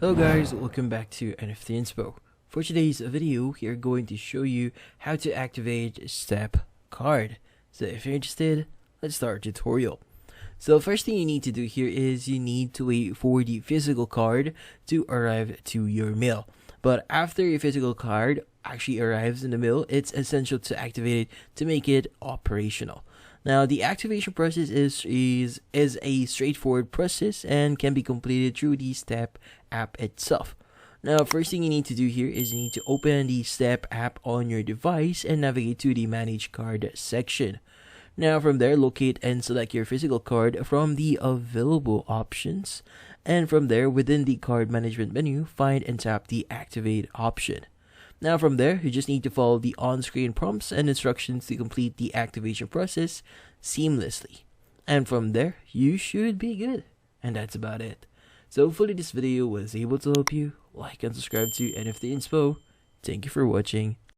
Hello guys, welcome back to NFT Inspo. For today's video, we are going to show you how to activate Step Card. So if you're interested, let's start our tutorial. So first thing you need to do here is you need to wait for the physical card to arrive to your mail. But after your physical card actually arrives in the mail, it's essential to activate it to make it operational. Now, the activation process is a straightforward process and can be completed through the Step app itself. Now, first thing you need to do here is you need to open the Step app on your device and navigate to the Manage Card section. Now, from there, locate and select your physical card from the available options. And from there, within the card management menu, find and tap the Activate option. Now from there, you just need to follow the on-screen prompts and instructions to complete the activation process seamlessly. And from there, you should be good. And that's about it. So hopefully this video was able to help you. Like and subscribe to NFT Inspo. Thank you for watching.